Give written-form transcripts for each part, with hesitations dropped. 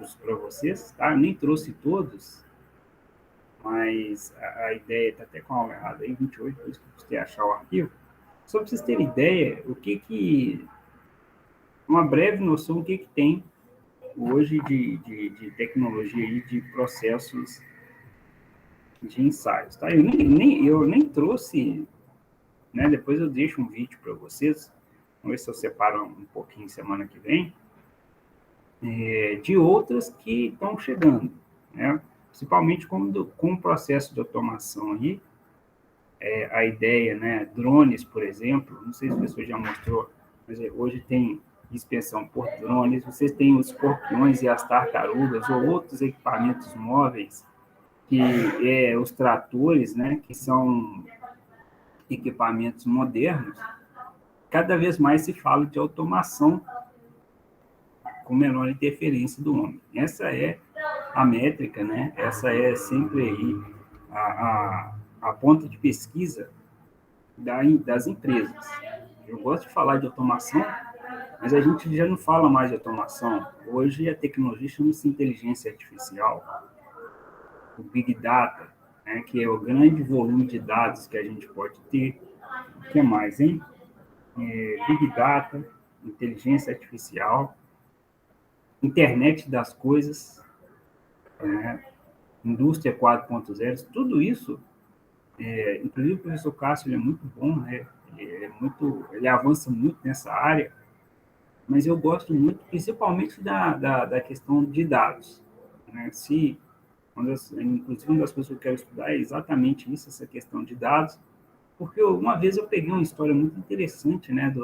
arquivos para vocês, tá? Eu nem trouxe todos, mas a ideia está até com a aula errada aí, 28, por isso que eu custei achar o arquivo. Só para vocês terem ideia, uma breve noção do que tem hoje de tecnologia e de processos de ensaios, tá? Eu nem trouxe, né? Depois eu deixo um vídeo para vocês, vamos ver se eu separo um pouquinho semana que vem, de outras que estão chegando, né? Principalmente com o processo de automação aí, a ideia, né? Drones, por exemplo, não sei se o pessoal já mostrou, mas hoje tem inspeção por drones, vocês têm os escorpiões e as tartarugas ou outros equipamentos móveis, que os tratores, né? Que são equipamentos modernos. Cada vez mais se fala de automação com menor interferência do homem. Essa é a métrica, né? Essa é sempre aí a ponta de pesquisa das empresas. Eu gosto de falar de automação, mas a gente já não fala mais de automação. Hoje a tecnologia chama-se inteligência artificial, o Big Data, né? Que é o grande volume de dados que a gente pode ter. O que mais, hein? Big Data, inteligência artificial, internet das coisas, né? Indústria 4.0, tudo isso, inclusive o professor Cássio, ele é muito bom, né? Ele avança muito nessa área, mas eu gosto muito, principalmente da questão de dados, né? Inclusive, uma das coisas que eu quero estudar é exatamente isso, essa questão de dados, porque uma vez eu peguei uma história muito interessante, né,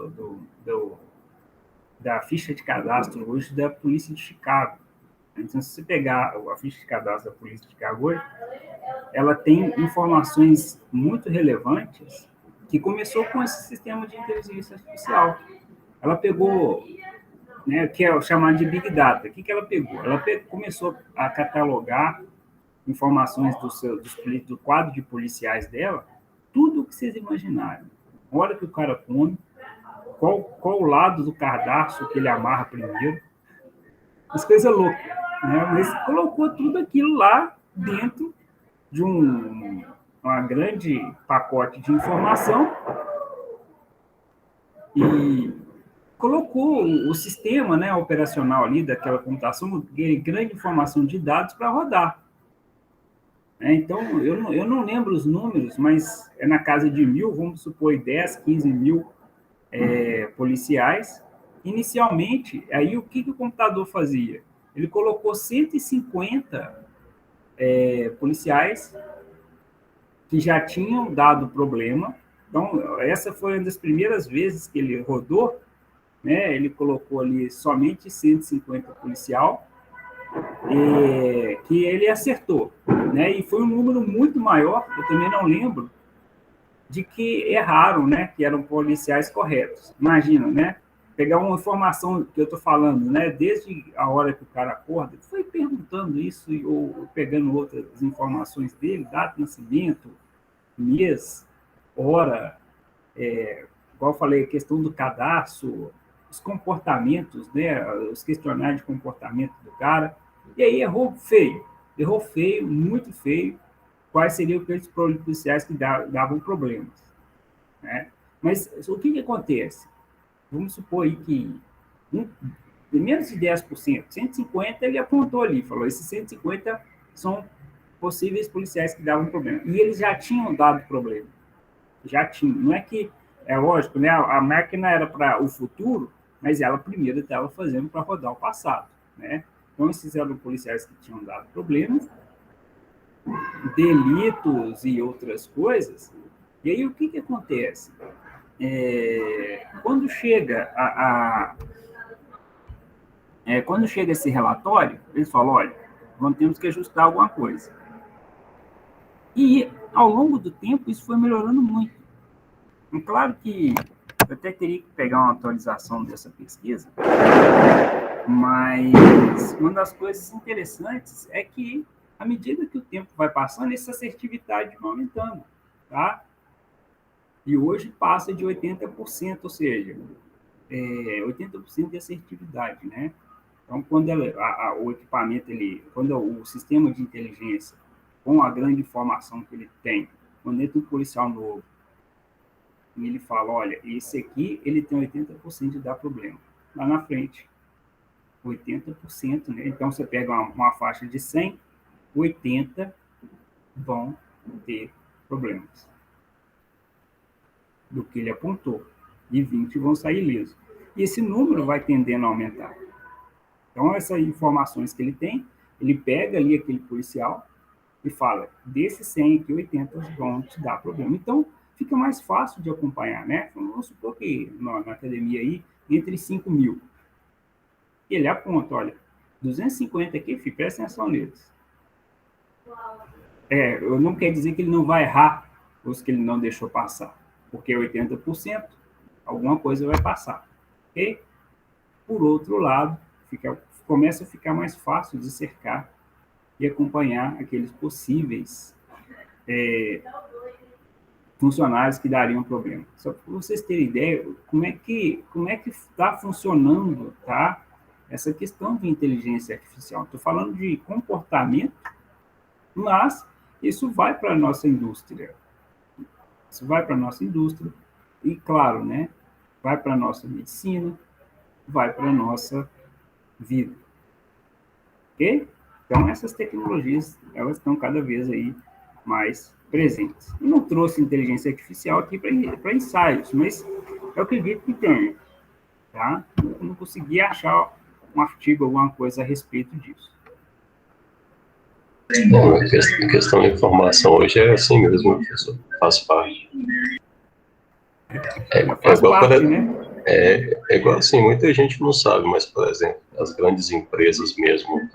da ficha de cadastro hoje da Polícia de Chicago. Então, se você pegar a ficha de cadastro da Polícia de Chicago hoje, ela tem informações muito relevantes que começou com esse sistema de inteligência artificial. Ela pegou, né, que é o chamado de Big Data. O que ela pegou? Começou a catalogar informações do quadro de policiais dela, tudo o que vocês imaginarem. A hora que o cara come, qual o lado do cadastro que ele amarra primeiro, as coisas loucas, né? Mas colocou tudo aquilo lá dentro de uma grande pacote de informação e colocou o sistema, né, operacional ali daquela computação, grande informação de dados para rodar. Então, eu não lembro os números, mas é na casa de 1.000, vamos supor, 10, 15 mil policiais. Inicialmente, aí o que o computador fazia? Ele colocou 150 policiais que já tinham dado problema. Então, essa foi uma das primeiras vezes que ele rodou, né? Ele colocou ali somente 150 policial, que ele acertou, né? E foi um número muito maior, eu também não lembro, de que erraram, né? Que eram policiais corretos. Imagina, né? Pegar uma informação que eu estou falando, né? Desde a hora que o cara acorda, foi perguntando isso ou pegando outras informações dele, data de nascimento, mês, hora, igual eu falei, a questão do cadastro, os comportamentos, né? Os questionários de comportamento do cara. E aí errou feio, muito feio, quais seriam aqueles policiais que davam problemas, né? Mas o que acontece? Vamos supor aí que menos de 10%, 150 ele apontou ali, falou, esses 150 são possíveis policiais que davam problema. E eles já tinham dado problema. Já tinham. Não é que, é lógico, né? A máquina era para o futuro, mas ela primeiro estava fazendo para rodar o passado, né? Então, esses eram policiais que tinham dado problemas, delitos e outras coisas. E aí, o que acontece? Quando chega quando chega esse relatório, eles falam, olha, temos que ajustar alguma coisa. E, ao longo do tempo, isso foi melhorando muito. E, claro que eu até teria que pegar uma atualização dessa pesquisa, mas uma das coisas interessantes é que, à medida que o tempo vai passando, essa assertividade vai aumentando, tá? E hoje passa de 80%, ou seja, 80% de assertividade, né? Então, quando o equipamento, quando o sistema de inteligência, com a grande informação que ele tem, quando entra um policial novo, e ele fala, olha, esse aqui, ele tem 80% de dar problema. Lá na frente, 80%, né? Então, você pega uma faixa de 100, 80 vão ter problemas do que ele apontou, e 20 vão sair lisos. E esse número vai tendendo a aumentar. Então, essas informações que ele tem, ele pega ali aquele policial e fala, desses 100 aqui, 80 vão te dar problema. Então, fica mais fácil de acompanhar, né? Vamos supor que na academia aí, entre 5 mil. Ele aponta, olha, 250 aqui, filho, presta atenção neles. Eu não quer dizer que ele não vai errar os que ele não deixou passar, porque 80%, alguma coisa vai passar. Ok? Por outro lado, começa a ficar mais fácil de cercar e acompanhar aqueles possíveis funcionários que dariam problema. Só para vocês terem ideia, como é que está funcionando, tá? Essa questão de inteligência artificial. Estou falando de comportamento, mas isso vai para a nossa indústria. Isso vai para a nossa indústria e, claro, né, vai para a nossa medicina, vai para a nossa vida. Ok? Então, essas tecnologias, elas estão cada vez aí mais presentes. Eu não trouxe inteligência artificial aqui para ensaios, mas eu acredito que tem, tá? Eu não consegui achar um artigo, alguma coisa a respeito disso. A questão da informação hoje é assim mesmo, professor. Faz parte. Faz parte, né? É igual assim, muita gente não sabe, mas, por exemplo, as grandes empresas mesmo,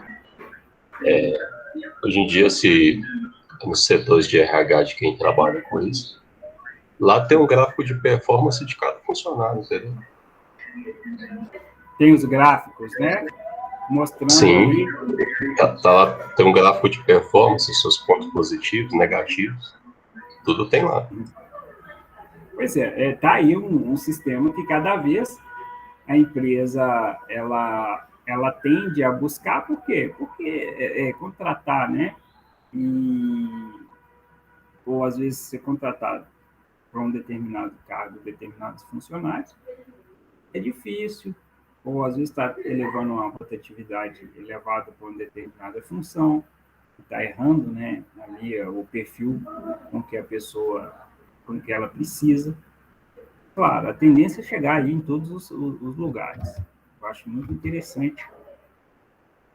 hoje em dia, nos setores de RH de quem trabalha com isso, lá tem um gráfico de performance de cada funcionário, entendeu? Tem os gráficos, né? Mostrando. Sim, tem um gráfico de performance, seus pontos positivos, negativos, tudo tem lá. Pois tá aí um sistema que cada vez a empresa ela tende a buscar, por quê? Porque contratar, né? Ou às vezes ser contratado para um determinado cargo, determinados funcionários, é difícil, ou às vezes está elevando uma rotatividade elevada para uma determinada função, está errando, né, ali o perfil com que a pessoa, com que ela precisa. Claro, a tendência é chegar aí em todos os lugares. Eu acho muito interessante,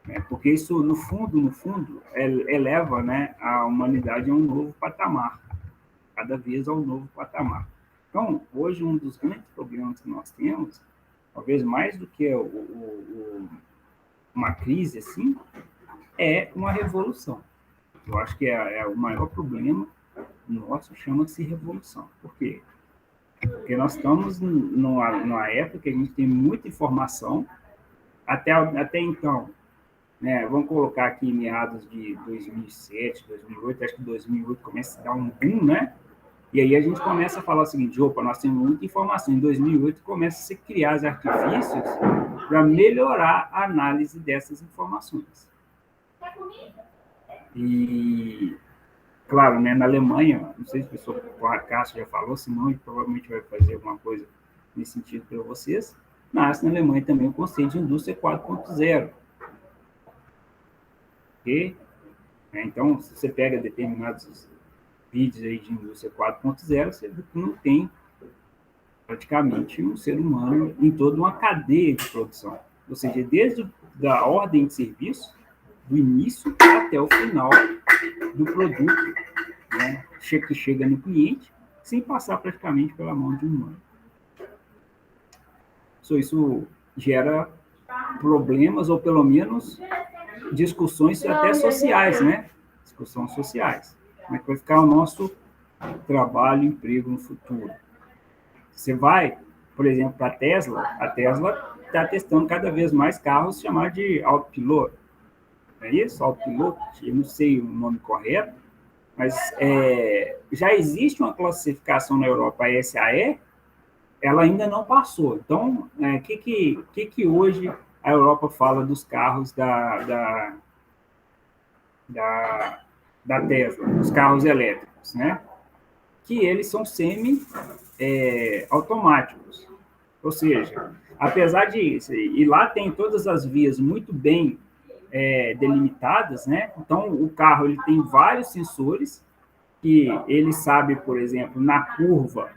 né, porque isso, no fundo, eleva, né, a humanidade a um novo patamar, cada vez a um novo patamar. Então, hoje, um dos grandes problemas que nós temos, talvez mais do que uma crise assim, é uma revolução. Eu acho que o maior problema nosso chama-se revolução. Por quê? Porque nós estamos numa época que a gente tem muita informação, até então, né, vamos colocar aqui meados de 2007, 2008, acho que 2008 começa a dar um boom, né? E aí a gente começa a falar o seguinte, opa, nós temos muita informação. Em 2008 começa a se criar os artifícios para melhorar a análise dessas informações. E, claro, né, na Alemanha, não sei se o professor Cássio já falou, senão ele provavelmente vai fazer alguma coisa nesse sentido para vocês, nasce na Alemanha também o conceito de indústria 4.0. Ok? Então, se você pega determinados vídeos aí de indústria 4.0, você não tem praticamente um ser humano em toda uma cadeia de produção. Ou seja, desde a ordem de serviço, do início até o final do produto, né, que chega no cliente, sem passar praticamente pela mão de um humano. Isso gera problemas, ou pelo menos discussões até sociais, né? Discussões sociais. Como é que vai ficar o nosso trabalho e emprego no futuro? Você vai, por exemplo, para a Tesla está testando cada vez mais carros chamados de autopiloto. Não é isso? Autopiloto, eu não sei o nome correto, mas já existe uma classificação na Europa, a SAE, ela ainda não passou. Então, o que hoje a Europa fala dos carros da Tesla, os carros elétricos, né? Que eles são semi-automáticos. Ou seja, apesar de... E lá tem todas as vias muito bem delimitadas, né? Então, o carro ele tem vários sensores que ele sabe, por exemplo, na curva,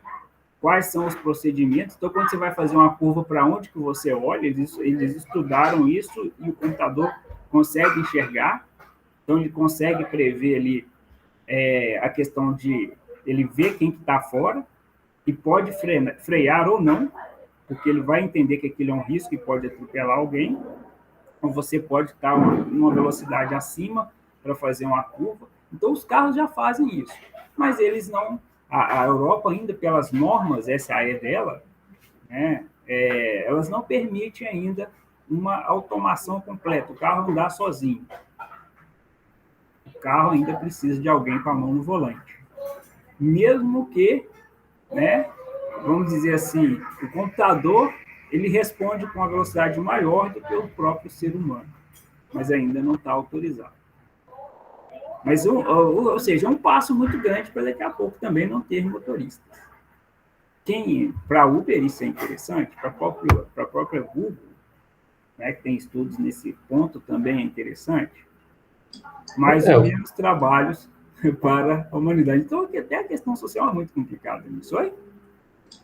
quais são os procedimentos. Então, quando você vai fazer uma curva, para onde que você olha, eles estudaram isso e o computador consegue enxergar. Então, ele consegue prever ali a questão de ele ver quem que está fora e pode frear ou não, porque ele vai entender que aquilo é um risco e pode atropelar alguém. Ou você pode estar numa velocidade acima para fazer uma curva. Então, os carros já fazem isso. Mas eles não... A Europa, ainda pelas normas SAE dela, né, elas não permitem ainda uma automação completa. O carro andar sozinho. O carro ainda precisa de alguém com a mão no volante. Mesmo que, né, vamos dizer assim, o computador ele responde com uma velocidade maior do que o próprio ser humano, mas ainda não está autorizado. Mas, ou seja, é um passo muito grande para daqui a pouco também não ter motoristas. Para a Uber isso é interessante, para a própria Google, né, que tem estudos nesse ponto, também é interessante, mas menos trabalhos para a humanidade. Então, até a questão social é muito complicada nisso, aí.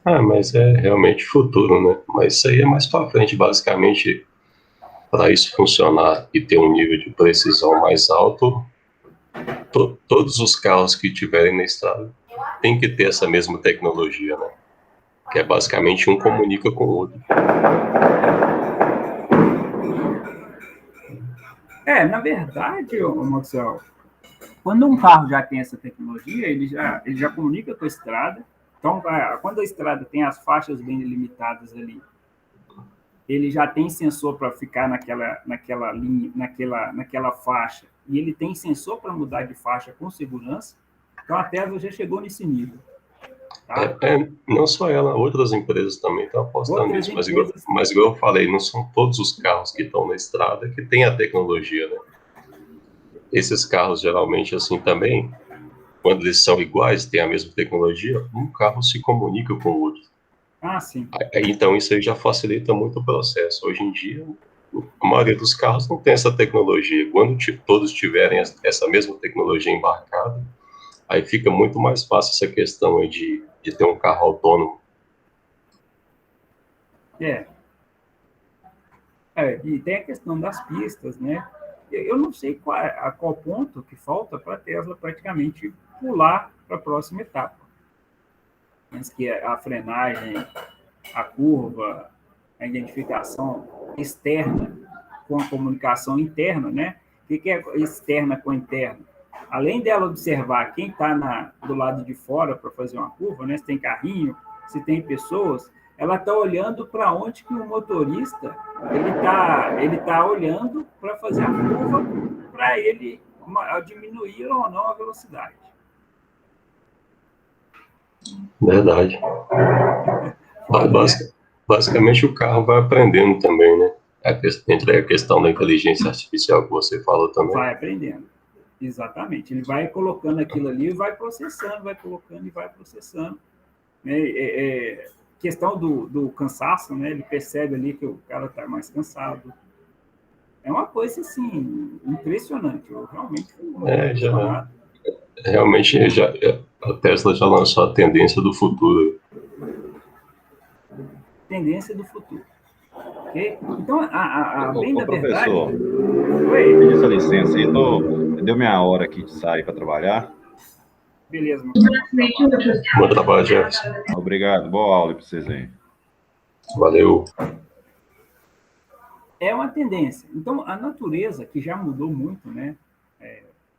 Mas é realmente futuro, né? Mas isso aí é mais para frente, basicamente, para isso funcionar e ter um nível de precisão mais alto, todos os carros que tiverem na estrada tem que ter essa mesma tecnologia, né? Que é basicamente um comunica com o outro. Na verdade, Marcelo, quando um carro já tem essa tecnologia, ele já comunica com a estrada. Então, quando a estrada tem as faixas bem delimitadas ali, ele já tem sensor para ficar naquela linha, naquela faixa, e ele tem sensor para mudar de faixa com segurança. Então, a Tesla já chegou nesse nível. Tá? Não só ela, outras empresas também estão apostando nisso, mas igual eu falei, não são todos os carros que estão na estrada que têm a tecnologia, né? Esses carros, geralmente, assim, também, quando eles são iguais, têm a mesma tecnologia, um carro se comunica com o outro. Sim. Então, isso aí já facilita muito o processo. Hoje em dia, a maioria dos carros não tem essa tecnologia. Quando todos tiverem essa mesma tecnologia embarcada, aí fica muito mais fácil essa questão aí de ter um carro autônomo. E tem a questão das pistas, né? Eu não sei a qual ponto que falta para a Tesla praticamente pular para a próxima etapa. Mas que é a frenagem, a curva, a identificação externa com a comunicação interna, né? O que é externa com interna? Além dela observar quem está do lado de fora para fazer uma curva, né? Se tem carrinho, se tem pessoas, ela está olhando para onde que o motorista ele tá olhando para fazer a curva, para ele diminuir ou não a velocidade. Verdade. Basicamente, o carro vai aprendendo também, né? Entre a questão da inteligência artificial que você falou também. Vai aprendendo. Exatamente. Ele vai colocando aquilo ali e vai processando, vai colocando e vai processando. Questão do cansaço, né? Ele percebe ali que o cara está mais cansado. É uma coisa, assim, impressionante. Eu realmente fui muito impressionado. Realmente, a Tesla já lançou a tendência do futuro. Tendência do futuro. Okay? Então, bem da professor, verdade... Oi? Pedi essa licença aí, deu minha hora aqui de sair para trabalhar. Beleza, meu Bom trabalho, Jefferson. Obrigado, boa aula para vocês aí. Valeu. É uma tendência. Então, a natureza, que já mudou muito, né?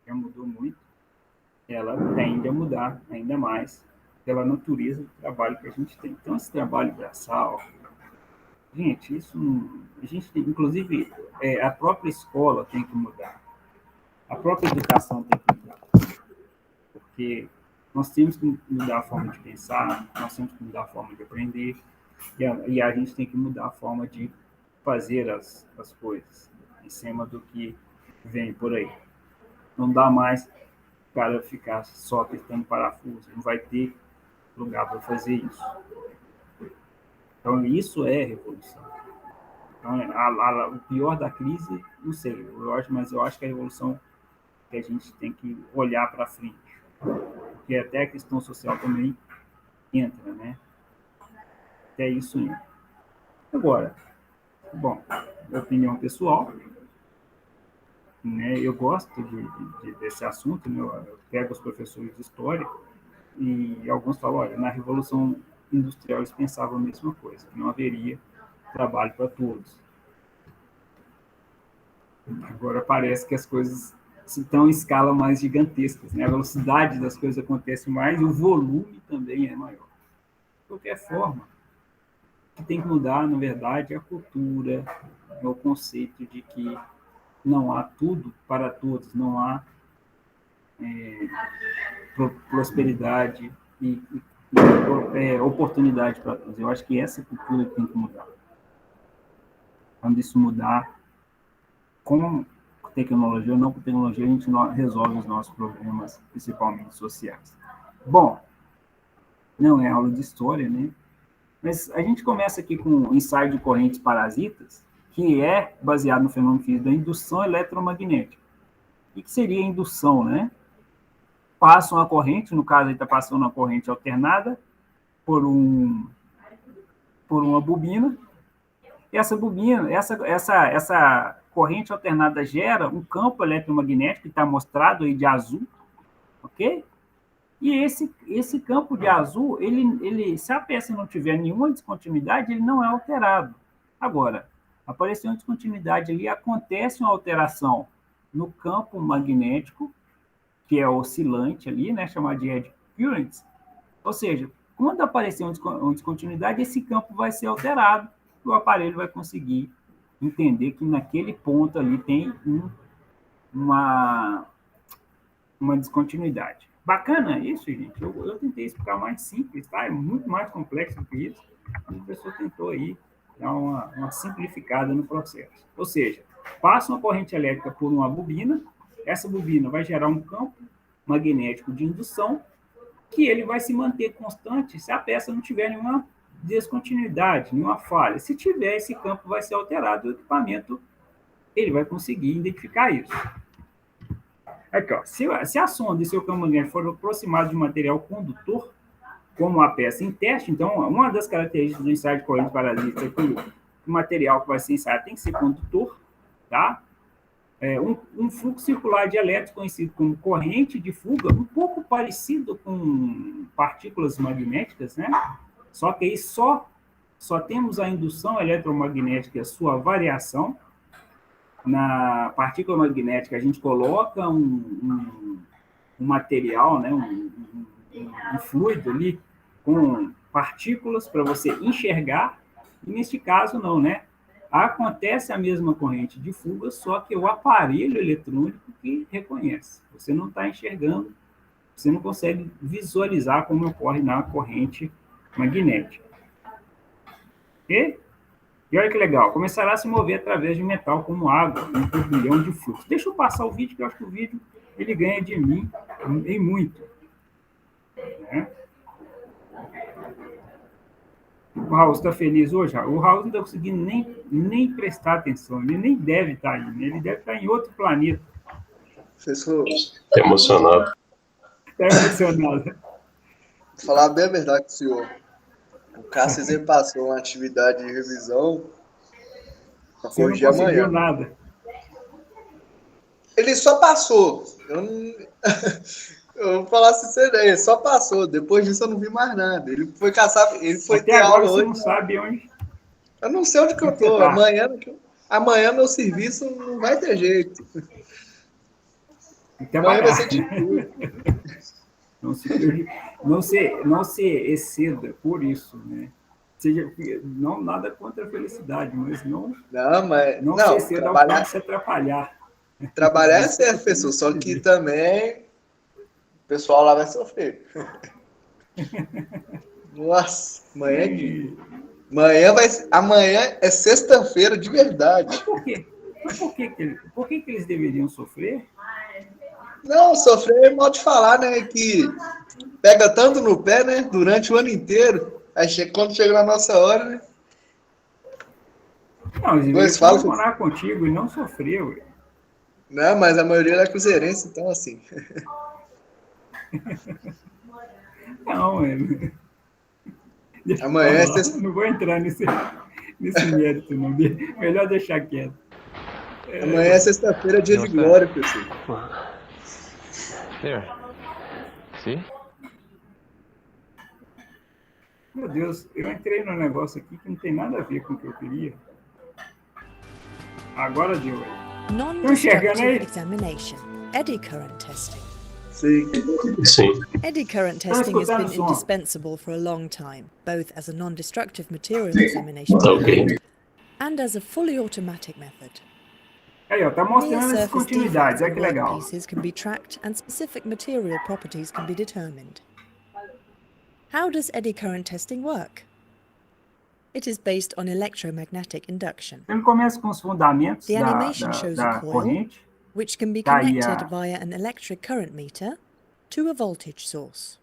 Já mudou muito, ela tende a mudar ainda mais pela natureza do trabalho que a gente tem. Então, esse trabalho braçal, gente, isso não, a gente tem, inclusive, a própria escola tem que mudar. A própria educação tem que mudar. Porque nós temos que mudar a forma de pensar, nós temos que mudar a forma de aprender, e a gente tem que mudar a forma de fazer as coisas em cima do que vem por aí. Não dá mais o cara ficar só apertando parafuso, não vai ter lugar para fazer isso. Então, isso é revolução. Então, o pior da crise, não sei, mas eu acho que a revolução que a gente tem que olhar para frente, porque até a questão social também entra, né? Até isso entra. Agora, bom, opinião pessoal, né? Eu gosto desse assunto, né? Eu pego os professores de história e alguns falam, olha, na Revolução Industrial eles pensavam a mesma coisa, que não haveria trabalho para todos. Agora parece que as coisas estão em escala mais gigantescas, né? A velocidade das coisas acontece mais e o volume também é maior. De qualquer forma, o que tem que mudar, na verdade, é a cultura, é o conceito de que não há tudo para todos, não há prosperidade e oportunidade para todos. Eu acho que essa cultura tem que mudar. Quando isso mudar, com tecnologia ou não com tecnologia, a gente resolve os nossos problemas, principalmente sociais. Bom, não é aula de história, né? Mas a gente começa aqui com o ensaio de correntes parasitas, que é baseado no fenômeno físico da indução eletromagnética. O que seria a indução, né? Passa uma corrente, no caso, ele está passando uma corrente alternada por uma bobina. E essa bobina, essa corrente alternada gera um campo eletromagnético que está mostrado aí de azul, ok? E esse campo de azul, ele, se a peça não tiver nenhuma descontinuidade, ele não é alterado. Agora, apareceu uma descontinuidade ali, acontece uma alteração no campo magnético, que é oscilante ali, né, chamado de eddy currents. Ou seja, quando aparecer uma descontinuidade, esse campo vai ser alterado e o aparelho vai conseguir entender que naquele ponto ali tem uma descontinuidade. Bacana isso, gente. Eu tentei explicar mais simples, tá? É muito mais complexo do que isso. A pessoa tentou aí dar uma simplificada no processo. Ou seja, passa uma corrente elétrica por uma bobina, essa bobina vai gerar um campo magnético de indução que ele vai se manter constante se a peça não tiver nenhuma descontinuidade, nenhuma falha. Se tiver, esse campo vai ser alterado e o equipamento ele vai conseguir identificar isso. Aqui, ó, se a sonda e seu campo magnético for aproximado de um material condutor, como a peça em teste, então, uma das características do ensaio de corrente parasita é que o material que vai ser ensaiado tem que ser condutor, tá? Um fluxo circular de elétrons conhecido como corrente de fuga, um pouco parecido com partículas magnéticas, né? Só que aí só temos a indução eletromagnética e a sua variação. Na partícula magnética, a gente coloca um material, né? um fluido ali com partículas para você enxergar, e neste caso não, né? Acontece a mesma corrente de fuga, só que o aparelho eletrônico que reconhece. Você não está enxergando, você não consegue visualizar como ocorre na corrente magnética. E olha que legal, começará a se mover através de metal como água, um turbilhão de fluxo. Deixa eu passar o vídeo, que eu acho que o vídeo ele ganha de mim em muito. Né? O Raul está feliz hoje? O Raul não está conseguindo nem prestar atenção, ele nem deve estar aí, né? Ele deve estar em outro planeta. Está emocionado. Está emocionado. Vou falar bem a verdade, senhor. O Cássio ele passou uma atividade de revisão para corrigir amanhã. Não conseguiu nada. Ele só passou. Eu vou falar sincero, ele só passou. Depois disso eu não vi mais nada. Ele foi caçar, ele foi até ter agora aula você hoje. Não sabe onde. Eu não sei onde que eu estou. Amanhã meu serviço não vai ter jeito. Amanhã vai ser difícil. Não se exceda por isso, né? Não nada contra a felicidade, mas não se exceda ao ponto de se atrapalhar. Trabalhar é certo, pessoal, só que também o pessoal lá vai sofrer. Nossa, amanhã é dia. Amanhã é sexta-feira de verdade. Mas por quê? Por que eles deveriam sofrer? Não, sofrer é mal de falar, né? Que pega tanto no pé, né? Durante o ano inteiro. Aí quando chega na nossa hora, né? Não, eles deveriam Dois falam que... comemorar contigo e não sofrer, ué. Não, mas a maioria é cruzeirense, então assim. Não, deixa eu Amanhã é falar. sexta... Não vou entrar nesse mérito, não. Melhor deixar quieto. Amanhã é sexta-feira, dia de glória, pessoal. There. See? Meu Deus, eu entrei num negócio aqui que não tem nada a ver com o que eu queria. Agora deu aí. Non-destructive examination. Eddy current testing. Sim. Sim. Eddy current testing has been indispensable for a long time, both as a non-destructive material examination Ok. and as a fully automatic method. Aí, ó, tá Near mostrando as surface continuidades, defects olha in que legal. workpieces can be tracked and specific material properties can be determined. How does eddy current testing work? It is based on electromagnetic induction. Ele começa com os fundamentos The da animation shows a coil, corrente. which can be Tá aí connected a- via an electric current meter to a voltage source.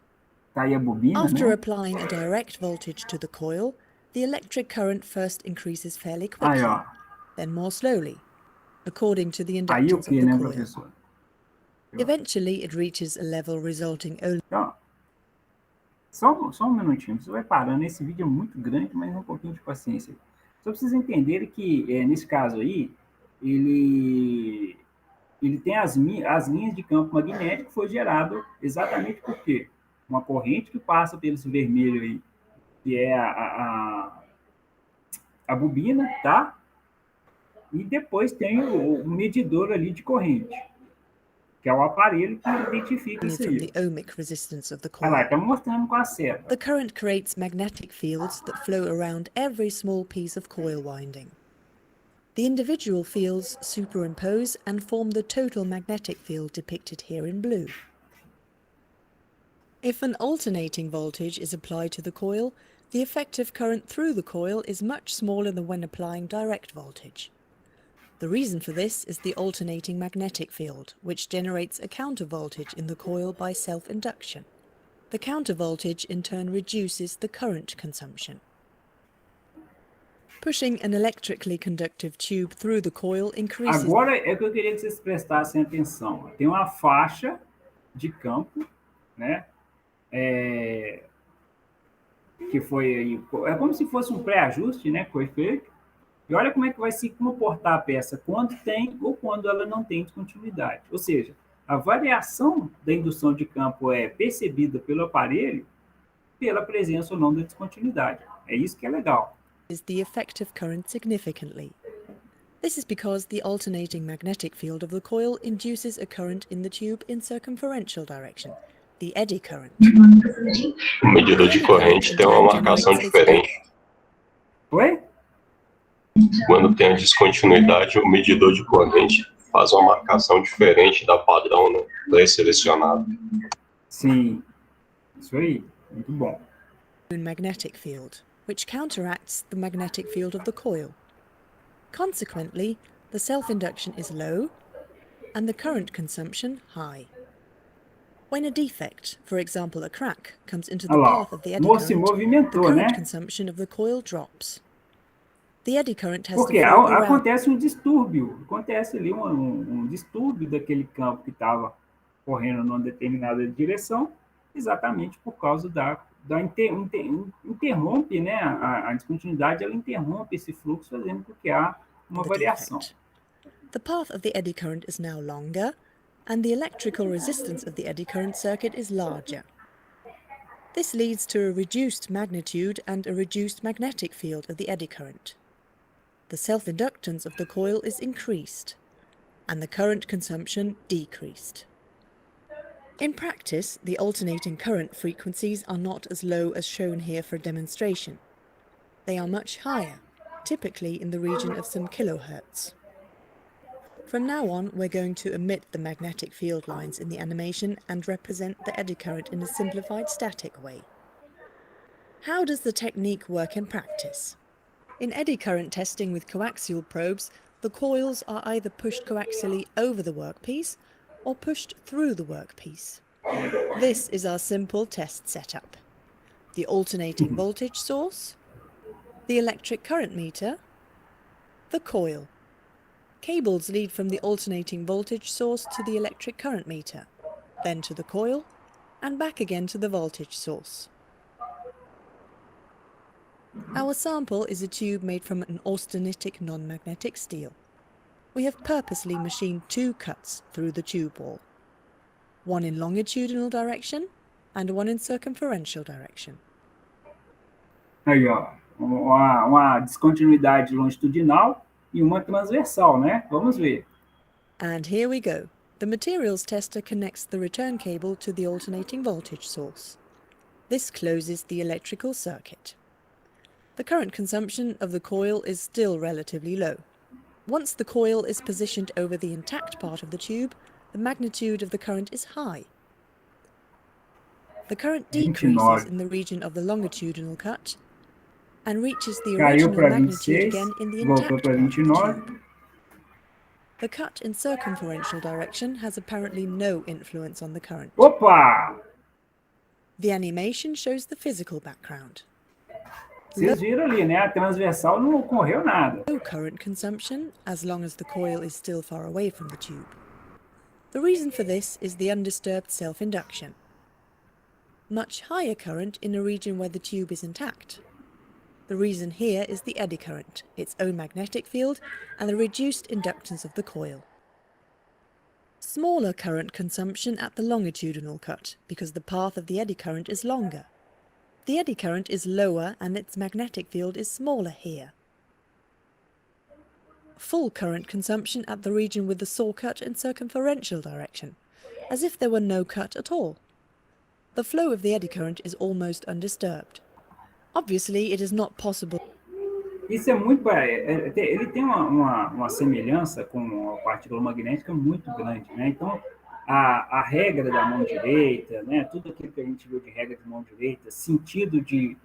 Tá aí a bobina, After né? applying a direct voltage to the coil, the electric current first increases fairly Aí, quickly, ó. then more slowly, according to the Aí o inductance of que, the né, coil. professor? Eventually, it reaches a level resulting only Então, só um minutinho. Você vai parando. Esse vídeo é muito grande, mas um pouquinho de paciência. Só para vocês entenderem que, nesse caso aí, ele tem as linhas de campo magnético que foi gerado exatamente por quê? Uma corrente que passa pelo esse vermelho aí, que é a bobina, tá? E depois tem o medidor ali de corrente, que é o aparelho que identifica isso from aí. the ohmic resistance of the Olha lá, coil. está mostrando com a seta. The current creates magnetic fields that flow around every small piece of coil winding. The individual fields superimpose and form the total magnetic field depicted here in blue. If an alternating voltage is applied to the coil, the effective current through the coil is much smaller than when applying direct voltage. The reason for this is the alternating magnetic field, which generates a countervoltage in the coil by self-induction. The countervoltage in turn reduces the current consumption. Pushing an electrically conductive tube through the coil increases... Agora é que eu queria que vocês prestassem atenção. Tem uma faixa de campo, né? Que foi aí, é como se fosse um pré-ajuste, né? Que foi feito. E olha como é que vai se comportar a peça quando tem ou quando ela não tem descontinuidade. Ou seja, a variação da indução de campo é percebida pelo aparelho pela presença ou não da descontinuidade. É isso que é legal. The effective current significantly. This is because the alternating magnetic field of the coil induces a current in the tube in circumferential direction, the eddy current. O medidor de corrente tem uma marcação diferente. Oi? Quando tem a descontinuidade, o medidor de corrente faz uma marcação diferente da padrão, né? Pré-selecionado. Sim, isso aí, muito bom. Magnetic field, which counteracts the magnetic field of the coil. Consequently, the self-induction is low and the current consumption high. When a defect, for example a crack, comes into the Olha lá, path of the eddy o se current, the movimentou, current né? consumption of the coil drops. The eddy current has Porque to flow around. acontece um distúrbio, acontece ali um distúrbio daquele campo que estava correndo numa determinada direção, exatamente por causa interrompe, né? A descontinuidade, ela interrompe esse fluxo, fazendo com que há uma variação. The path of the eddy current is now longer, and the electrical resistance of the eddy current circuit is larger. This leads to a reduced magnitude and a reduced magnetic field of the eddy current. The self-inductance of the coil is increased, and the current consumption decreased. In practice, the alternating current frequencies are not as low as shown here for demonstration. They are much higher, typically in the region of some kilohertz. From now on, we're going to omit the magnetic field lines in the animation and represent the eddy current in a simplified static way. How does the technique work in practice? In eddy current testing with coaxial probes, the coils are either pushed coaxially over the workpiece or pushed through the workpiece. This is our simple test setup. The alternating voltage source, the electric current meter, the coil. Cables lead from the alternating voltage source to the electric current meter, then to the coil, and back again to the voltage source. Our sample is a tube made from an austenitic non-magnetic steel. We have purposely machined 2 cuts through the tube wall, one in longitudinal direction and one in circumferential direction. Aí, ó, uma descontinuidade longitudinal e uma transversal, né? Vamos ver. And here we go. The materials tester connects the return cable to the alternating voltage source. This closes the electrical circuit. The current consumption of the coil is still relatively low. Once the coil is positioned over the intact part of the tube, the magnitude of the current is high. The current decreases in the region of the longitudinal cut and reaches the Caiu original para magnitude 26, again in the voltou intact para part of the 29. tube. The cut in circumferential direction has apparently no influence on the current. Opa! The animation shows the physical background. Vocês viram ali, né? A transversal não ocorreu nada. Low current consumption as long as the coil is still far away from the tube. The reason for this is the undisturbed self-induction. Much higher current in a region where the tube is intact. The reason here is the eddy current, its own magnetic field, and the reduced inductance of the coil. Smaller current consumption at the longitudinal cut, because the path of the eddy current is longer. The eddy current is lower and its magnetic field is smaller here. Full current consumption at the region with the saw cut in circumferential direction, as if there were no cut at all. The flow of the eddy current is almost undisturbed. Obviously, it is not possible. Isso é muito. Ele tem uma semelhança com a partícula magnética muito grande, né? Então, a regra da mão direita, né? Tudo aquilo que a gente viu de regra de mão direita, sentido de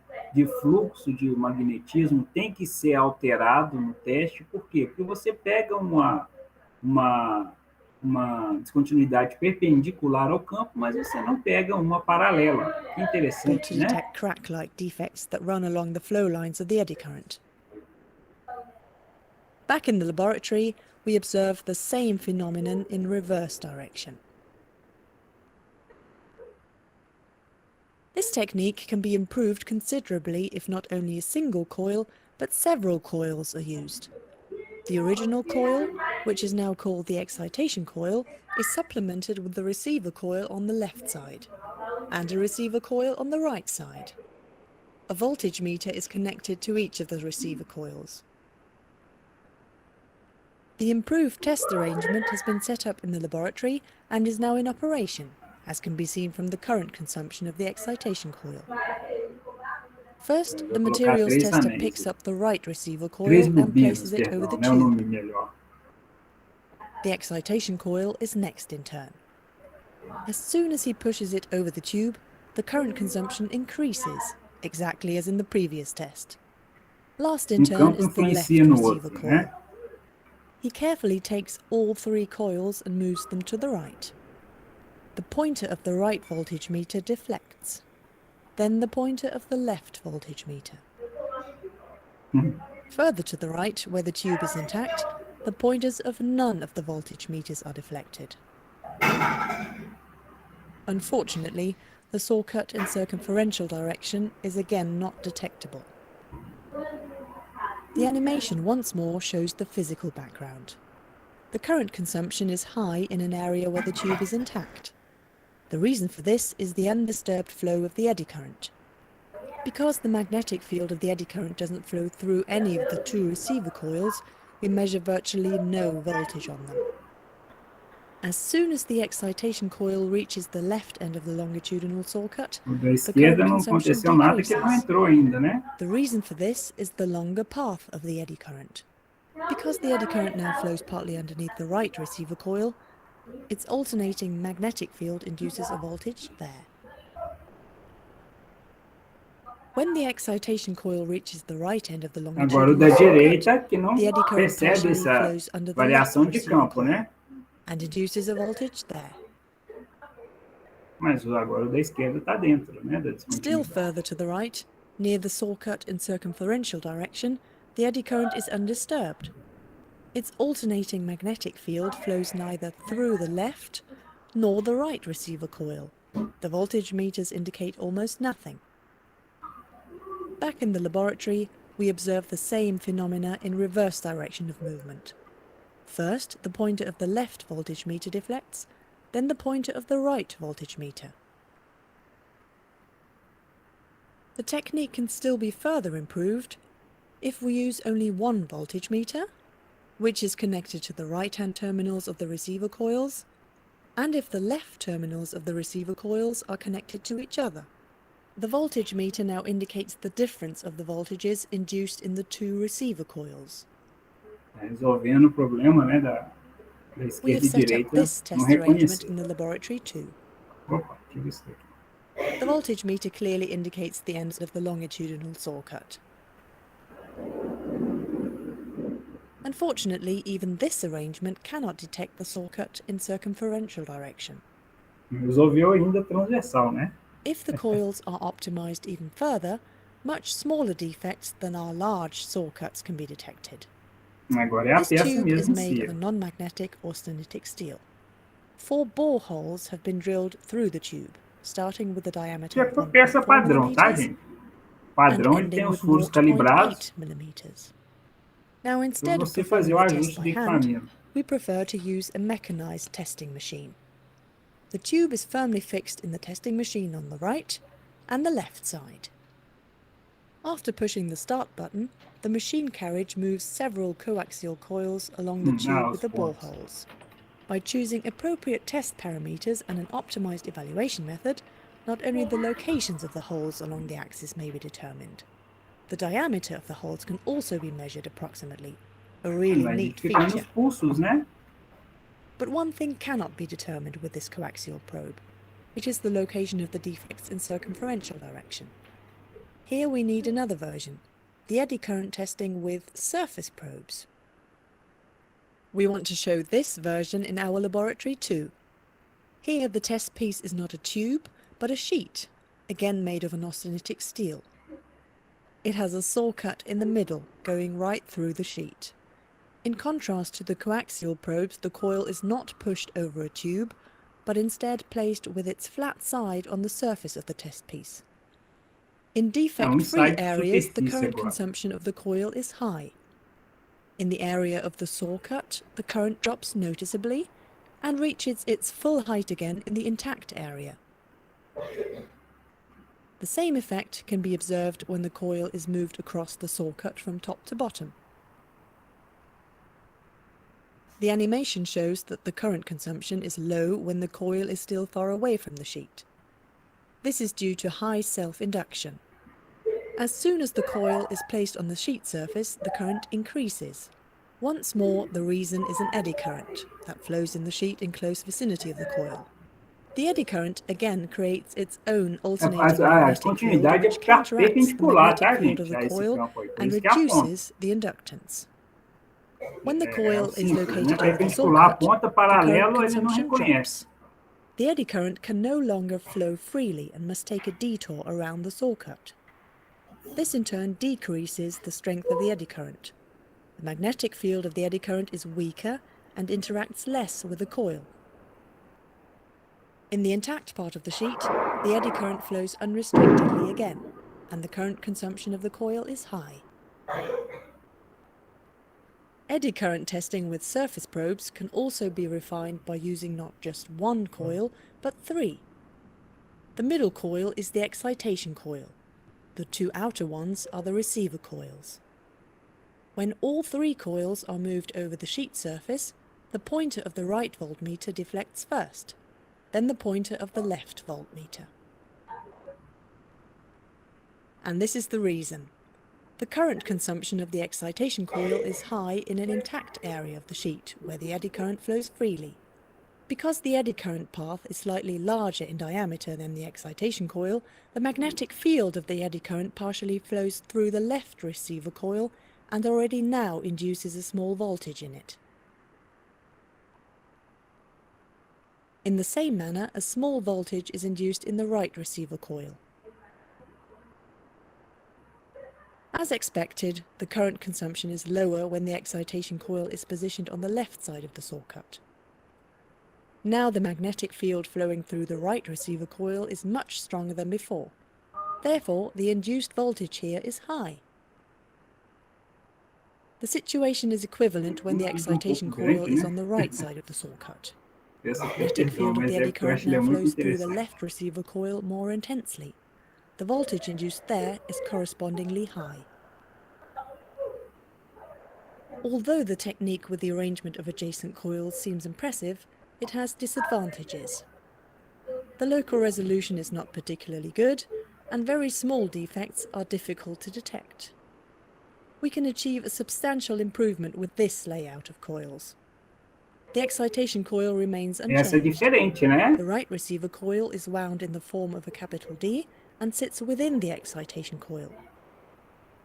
fluxo de magnetismo tem que ser alterado no teste. Por quê? Porque você pega uma descontinuidade perpendicular ao campo, mas você não pega uma paralela. Que interessante, To né? detect crack-like defects that run along the flow lines of the eddy current. Back in the laboratory, we observe the same phenomenon in reverse direction. This technique can be improved considerably if not only a single coil, but several coils are used. The original coil, which is now called the excitation coil, is supplemented with the receiver coil on the left side, and a receiver coil on the right side. A voltage meter is connected to each of the receiver coils. The improved test arrangement has been set up in the laboratory and is now in operation, as can be seen from the current consumption of the excitation coil. First, the materials tester picks up the right receiver coil and places it over the tube. The excitation coil is next in turn. As soon as he pushes it over the tube, the current consumption increases, exactly as in the previous test. Last in turn is the left receiver coil. He carefully takes all 3 coils and moves them to the right. The pointer of the right voltage meter deflects. Then the pointer of the left voltage meter. Further to the right, where the tube is intact, the pointers of none of the voltage meters are deflected. Unfortunately, the saw cut in circumferential direction is again not detectable. The animation once more shows the physical background. The current consumption is high in an area where the tube is intact. The reason for this is the undisturbed flow of the eddy current. Because the magnetic field of the eddy current doesn't flow through any of the 2 receiver coils, we measure virtually no voltage on them. As soon as the excitation coil reaches the left end of the longitudinal saw cut, the current consumption decreases. The reason for this is the longer path of the eddy current. Because the eddy current now flows partly underneath the right receiver coil, its alternating magnetic field induces a voltage there. When the excitation coil reaches the right end of the Agora o longitudinal da circuit, direita que não the eddy current percebe partially essa flows under the variação left de receiver campo, coil né? and induces a voltage there. Mas agora o da esquerda está dentro, né, da Still descontinuidade. further to the right, near the saw cut in circumferential direction, the eddy current is undisturbed. Its alternating magnetic field flows neither through the left nor the right receiver coil. The voltage meters indicate almost nothing. Back in the laboratory, we observe the same phenomena in reverse direction of movement. First, the pointer of the left voltage meter deflects, then the pointer of the right voltage meter. The technique can still be further improved if we use only one voltage meter, which is connected to the right-hand terminals of the receiver coils, and if the left terminals of the receiver coils are connected to each other. The voltage meter now indicates the difference of the voltages induced in the two receiver coils. Resolvendo o problema, né, da We esquerda have e set up direita this não test arrangement reconhecer. in the laboratory too. Opa, tira isso daqui. The voltage meter clearly indicates the ends of the longitudinal saw cut. Unfortunately, even this arrangement cannot detect the saw cut in circumferential direction. Não resolveu ainda transversal, né? If the coils are optimized even further, much smaller defects than our large saw cuts can be detected. Agora é a This peça tube is mesmo em made of si. a non-magnetic austenitic steel. 4 bore holes have been drilled through the tube, starting with a diameter Que é of peça 1.4 padrão, tá, millimeters gente? and Padrão, ele tem ending os with furos calibrados 0.8 millimeters. Now, para instead of você performing fazer o the test ajuste by do hand, equipamento. we prefer to use a mechanized testing machine. The tube is firmly fixed in the testing machine on the right and the left side. After pushing the start button, the machine carriage moves several coaxial coils along the tube with the bore holes. By choosing appropriate test parameters and an optimized evaluation method, not only the locations of the holes along the axis may be determined, the diameter of the holes can also be measured approximately. A really Vai neat identificando feature. os pulsos, né? But one thing cannot be determined with this coaxial probe. It is the location of the defects in circumferential direction. Here we need another version, the eddy current testing with surface probes. We want to show this version in our laboratory too. Here the test piece is not a tube, but a sheet, again made of an austenitic steel. It has a saw cut in the middle, going right through the sheet. In contrast to the coaxial probes, the coil is not pushed over a tube, but instead placed with its flat side on the surface of the test piece. In defect-free inside areas, the superfície current agora. consumption of the coil is high. In the area of the saw cut, the current drops noticeably and reaches its full height again in the intact area. The same effect can be observed when the coil is moved across the saw cut from top to bottom. The animation shows that the current consumption is low when the coil is still far away from the sheet. This is due to high self-induction. As soon as the coil is placed on the sheet surface, the current increases. Once more, the reason is an eddy current that flows in the sheet in close vicinity of the coil. The eddy current again creates its own alternating A magnetic field continuidade é which counteracts the perpendicular, tá, magnetic field of gente? A the esse coil campo aí. Por and isso que é a ponta. reduces the inductance. When the É coil o is simples, né? located over the saw Perpendicular, a cut, ponta the current paralelo, ele não consumption reconhece. drops. The eddy current can no longer flow freely and must take a detour around the saw cut. This in turn decreases the strength of the eddy current. The magnetic field of the eddy current is weaker and interacts less with the coil. In the intact part of the sheet, the eddy current flows unrestrictedly again, and the current consumption of the coil is high. Eddy current testing with surface probes can also be refined by using not just one coil, but 3. The middle coil is the excitation coil. The 2 outer ones are the receiver coils. When all 3 coils are moved over the sheet surface, the pointer of the right voltmeter deflects first, then the pointer of the left voltmeter. And this is the reason. The current consumption of the excitation coil is high in an intact area of the sheet, where the eddy current flows freely. Because the eddy current path is slightly larger in diameter than the excitation coil, the magnetic field of the eddy current partially flows through the left receiver coil and already now induces a small voltage in it. In the same manner, a small voltage is induced in the right receiver coil. As expected, the current consumption is lower when the excitation coil is positioned on the left side of the saw cut. Now the magnetic field flowing through the right receiver coil is much stronger than before. Therefore, the induced voltage here is high. The situation is equivalent when the excitation coil is on the right side of the saw cut. The magnetic field of the eddy current now flows through the left receiver coil more intensely. The voltage induced there is correspondingly high. Although the technique with the arrangement of adjacent coils seems impressive, it has disadvantages. The local resolution is not particularly good, and very small defects are difficult to detect. We can achieve a substantial improvement with this layout of coils. The excitation coil remains Essa é unchanged. diferente, né? The right receiver coil is wound in the form of a capital D and sits within the excitation coil.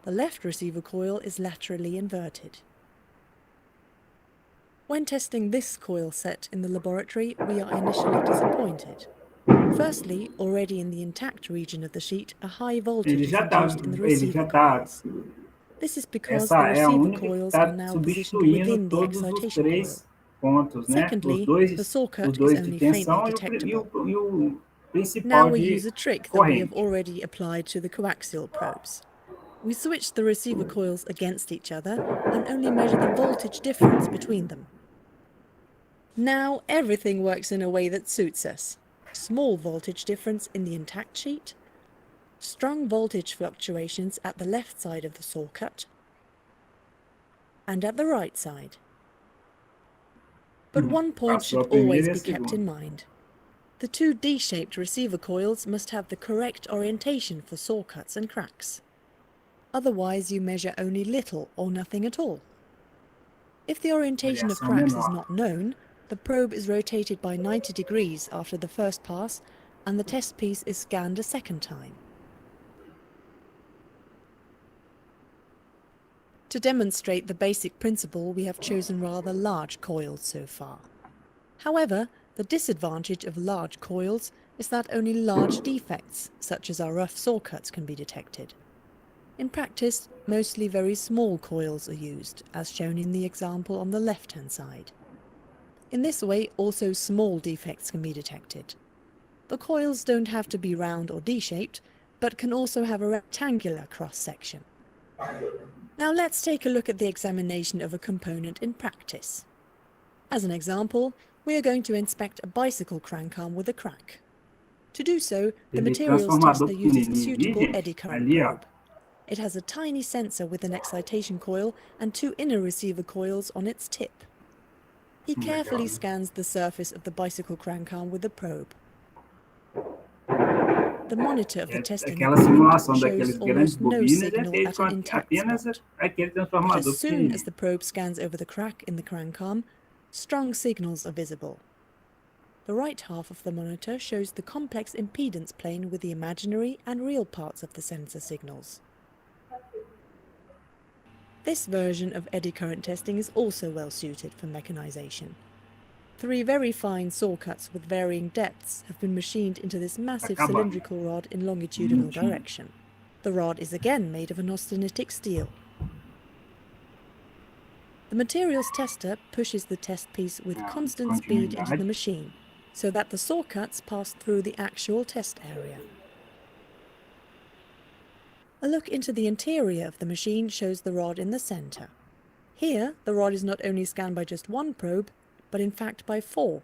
The left receiver coil is laterally inverted. When testing this coil set in the laboratory, we are initially disappointed. Firstly, already in the intact region of the sheet, a high voltage Ele is já tá, induced in the ele receiver já tá. coils. This is because Essa the é a receiver única que coils are está now positioned substituindo within the todos os excitation coil. três pontos, né? Secondly, the saw Os cut is dois de only tensão faintly e detectable. o Now principal we de use a trick that we have corrente. already applied to the coaxial probes. We switch the receiver coils against each other and only measure the voltage difference between them. Now everything works in a way that suits us. Small voltage difference in the intact sheet, strong voltage fluctuations at the left side of the saw cut, and at the right side. But one point Passou should a primeira always e a be kept segunda. in mind. The two D-shaped receiver coils must have the correct orientation for saw cuts and cracks. Otherwise you measure only little or nothing at all. If the orientation of Variação cracks is menor. not known, the probe is rotated by 90 degrees after the first pass, and the test piece is scanned a second time. To demonstrate the basic principle, we have chosen rather large coils so far. However, the disadvantage of large coils is that only large defects, such as our rough saw cuts, can be detected. In practice, mostly very small coils are used, as shown in the example on the left-hand side. In this way, also small defects can be detected. The coils don't have to be round or D-shaped, but can also have a rectangular cross-section. Now let's take a look at the examination of a component in practice. As an example, we are going to inspect a bicycle crank arm with a crack. To do so, the Ele materials transformador tester uses a pequenininho ali, suitable gente, eddy current ali, ó. probe. It has a tiny sensor with an excitation coil and two inner receiver coils on its tip. He carefully scans the surface of the bicycle crank arm with the probe. The monitor of the testing Aquela equipment simulação daqueles shows grandes almost no bobinas é signal feita at com an intact apenas spot. aquele But transformador as soon as pequenininho. the probe scans over the crack in the crank arm, strong signals are visible. The right half of the monitor shows the complex impedance plane with the imaginary and real parts of the sensor signals. This version of eddy current testing is also well suited for mechanization. 3 very fine saw cuts with varying depths have been machined into this massive Acaba. cylindrical rod in longitudinal Bonitinho. direction. The rod is again made of an austenitic steel. The materials tester pushes the test piece with constant speed into the machine, so that the saw cuts pass through the actual test area. A look into the interior of the machine shows the rod in the center. Here, the rod is not only scanned by just one probe, but in fact by 4.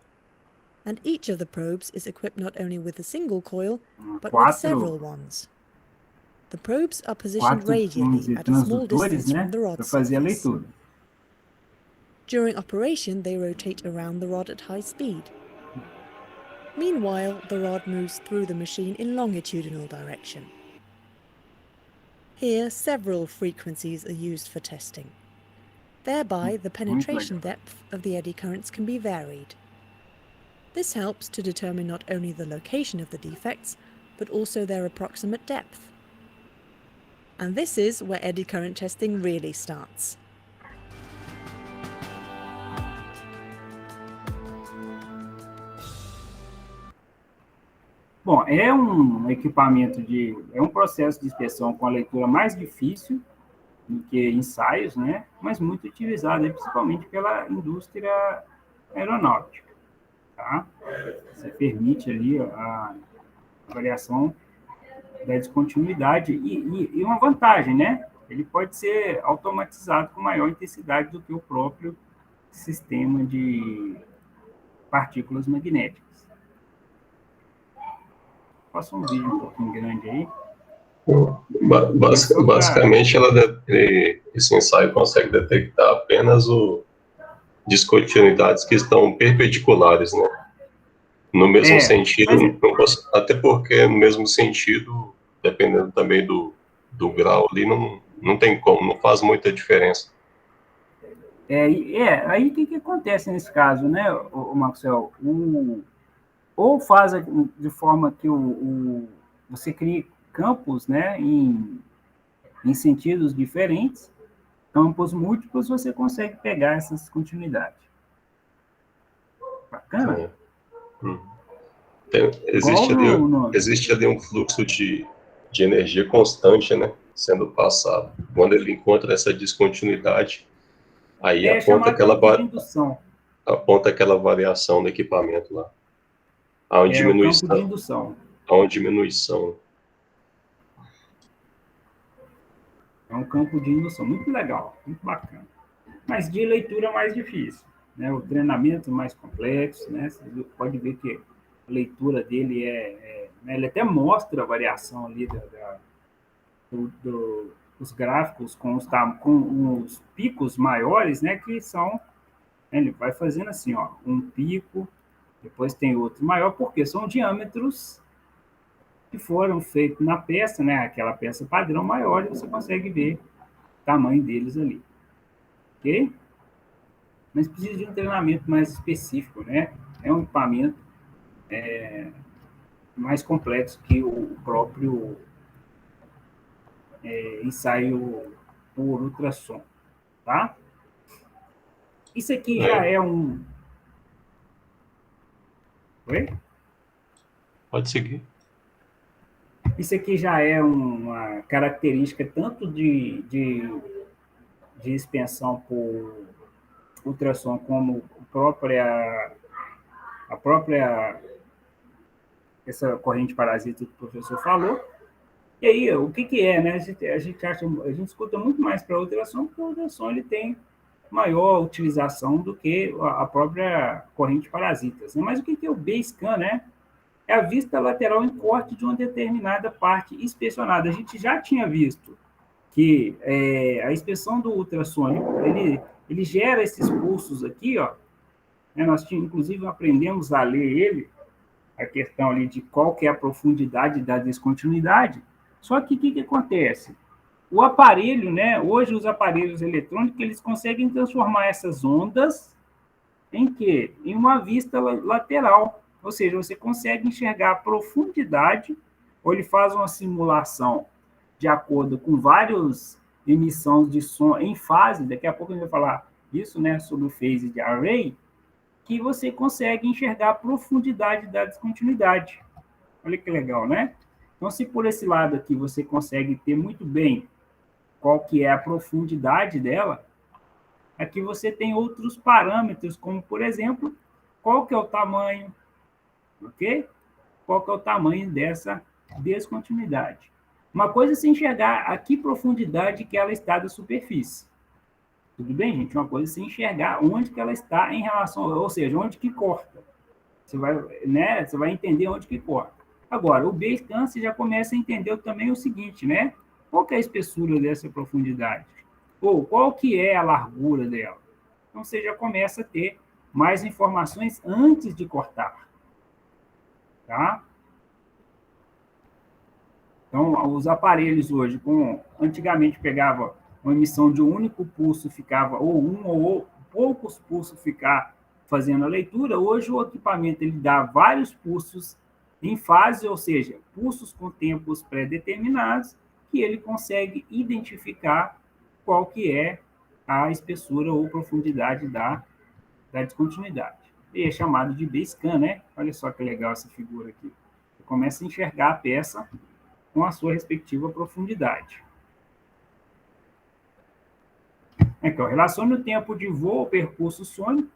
And each of the probes is equipped not only with a single coil, but with several ones. The probes are positioned radially at a small distance from the rod Para fazer a surface. leitura. During operation, they rotate around the rod at high speed. Meanwhile, the rod moves through the machine in longitudinal direction. Here, several frequencies are used for testing. Thereby, the penetration depth of the eddy currents can be varied. This helps to determine not only the location of the defects, but also their approximate depth. And this is where eddy current testing really starts. Bom, é um equipamento é um processo de inspeção com a leitura mais difícil do que ensaios, né? Mas muito utilizado, principalmente pela indústria aeronáutica, tá? Você permite ali a avaliação da descontinuidade e uma vantagem, né? Ele pode ser automatizado com maior intensidade do que o próprio sistema de partículas magnéticas. Faça um vídeo um pouquinho grande aí. Basicamente, esse ensaio consegue detectar apenas descontinuidades que estão perpendiculares, né? No mesmo sentido, até porque no mesmo sentido, dependendo também do grau ali, não tem como, não faz muita diferença. Aí o que acontece nesse caso, né, o Maxwell? Ou faz de forma que você crie campos, né, em sentidos diferentes, campos múltiplos, você consegue pegar essas continuidades. Bacana? Existe ali um fluxo de energia constante, né, sendo passado. Quando ele encontra essa descontinuidade, aí aponta aquela variação do equipamento lá. Há uma diminuição. Campo de indução. Há uma diminuição. É um campo de indução muito legal, muito bacana. Mas de leitura mais difícil, né? O treinamento mais complexo, né? Você pode ver que a leitura dele né? Ele até mostra a variação ali dos gráficos com os picos maiores, né? Que são, ele vai fazendo assim, ó, um pico, depois tem outro maior, porque são diâmetros que foram feitos na peça, né? Aquela peça padrão maior, e você consegue ver o tamanho deles ali. Ok? Mas precisa de um treinamento mais específico, né? É um equipamento mais complexo que o próprio ensaio por ultrassom, tá? Isso aqui já é um... Oi? Pode seguir. Isso aqui já é uma característica tanto de expensão por ultrassom como a própria essa corrente parasita que o professor falou. E aí, o que é, né? A gente escuta muito mais para ultrassom, porque o ultrassom ele tem maior utilização do que a própria corrente parasitas. Né? Mas o que é o B-scan, né? É a vista lateral em corte de uma determinada parte inspecionada. A gente já tinha visto que a inspeção do ultrassônico, ele gera esses pulsos aqui, ó. Né? Nós, inclusive, aprendemos a ler ele, a questão ali de qual que é a profundidade da descontinuidade. Só que o que acontece? O aparelho, né? Hoje, os aparelhos eletrônicos, eles conseguem transformar essas ondas em quê? Em uma vista lateral. Ou seja, você consegue enxergar a profundidade, ou ele faz uma simulação de acordo com várias emissões de som em fase, daqui a pouco a gente vai falar isso, né, sobre o phase de array, que você consegue enxergar a profundidade da descontinuidade. Olha que legal, né? Então, se por esse lado aqui você consegue ter muito bem qual que é a profundidade dela, aqui você tem outros parâmetros, como, por exemplo, qual que é o tamanho, ok? Qual que é o tamanho dessa descontinuidade. Uma coisa é se enxergar a que profundidade que ela está da superfície. Tudo bem, gente? Uma coisa é se enxergar onde que ela está em relação, ou seja, onde que corta. Você vai entender onde que corta. Agora, o B-scan você já começa a entender também o seguinte, né? Qual que é a espessura dessa profundidade? Ou qual que é a largura dela? Então, você já começa a ter mais informações antes de cortar. Tá? Então, os aparelhos hoje, antigamente pegava uma emissão de um único pulso, ficava, ou poucos pulsos ficar fazendo a leitura. Hoje o equipamento ele dá vários pulsos em fase, ou seja, pulsos com tempos pré-determinados, que ele consegue identificar qual que é a espessura ou profundidade da descontinuidade. E é chamado de B-scan, né? Olha só que legal essa figura aqui. Você começa a enxergar a peça com a sua respectiva profundidade. Então, relaciona o tempo de voo ao percurso sônico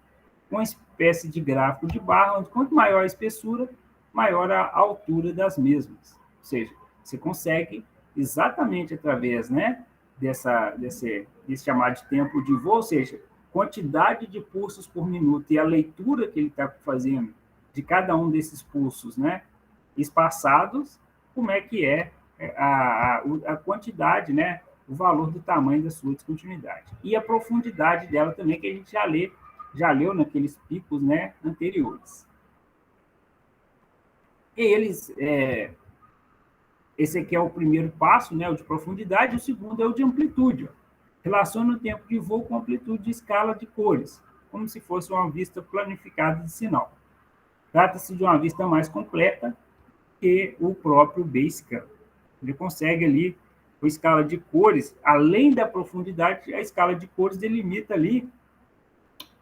com uma espécie de gráfico de barra, onde quanto maior a espessura, maior a altura das mesmas. Ou seja, você consegue exatamente através, né, desse chamado de tempo de voo, ou seja, quantidade de pulsos por minuto e a leitura que ele está fazendo de cada um desses pulsos, né, espaçados, como é que é a quantidade, né, o valor do tamanho da sua descontinuidade. E a profundidade dela também, que a gente já leu naqueles picos, né, anteriores. E esse aqui é o primeiro passo, né, o de profundidade, o segundo é o de amplitude. Relaciona o tempo de voo com a amplitude de escala de cores, como se fosse uma vista planificada de sinal. Trata-se de uma vista mais completa que o próprio B-scan. Ele consegue ali, com a escala de cores, além da profundidade, a escala de cores delimita ali,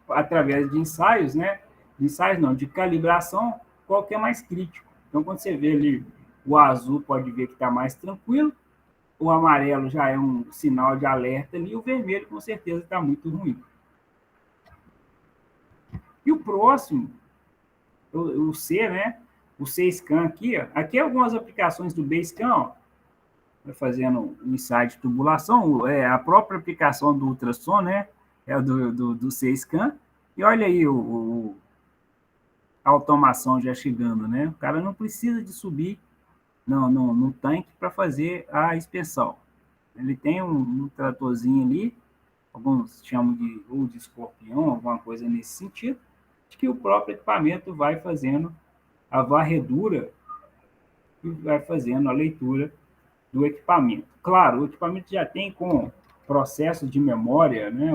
através de ensaios, né? De calibração, qual que é mais crítico. Então, quando você vê ali o azul, pode ver que está mais tranquilo, o amarelo já é um sinal de alerta ali, e o vermelho, com certeza, está muito ruim. E o próximo, o C, né? O C-scan aqui, ó. Aqui é algumas aplicações do B-scan, ó. Vai fazendo um ensaio de tubulação, a própria aplicação do ultrassom, né? É do C-scan. E olha aí a automação já chegando, né? O cara não precisa de subir no tanque para fazer a inspeção. Ele tem um tratorzinho ali, alguns chamam de escorpião, alguma coisa nesse sentido, de que o próprio equipamento vai fazendo a varredura e vai fazendo a leitura do equipamento. Claro, o equipamento já tem com processo de memória, né?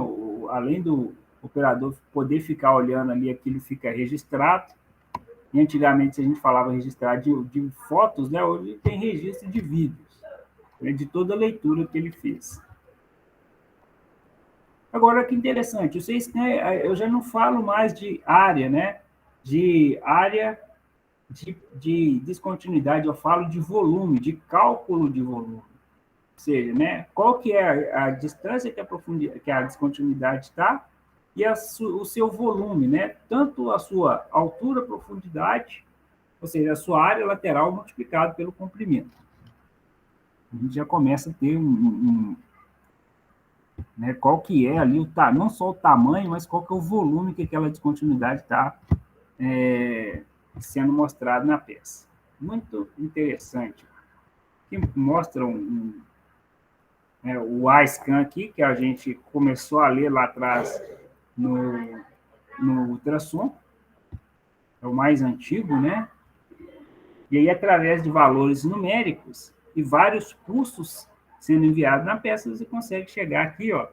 Além do operador poder ficar olhando ali, aquilo fica registrado. E antigamente a gente falava registrar de fotos, né? Hoje tem registro de vídeos, né? De toda a leitura que ele fez. Agora, que interessante, vocês, né, eu já não falo mais de área, né? De área de descontinuidade, eu falo de volume, de cálculo de volume. Ou seja, né, qual que é a distância que a descontinuidade está e o seu volume, né? Tanto a sua altura, profundidade, ou seja, a sua área lateral multiplicado pelo comprimento. A gente já começa a ter né, qual que é ali, não só o tamanho, mas qual que é o volume que aquela descontinuidade está sendo mostrado na peça. Muito interessante. Aqui mostra o A-scan aqui, que a gente começou a ler lá atrás no ultrassom. É o mais antigo, né? E aí, através de valores numéricos e vários pulsos sendo enviados na peça, você consegue chegar aqui, ó,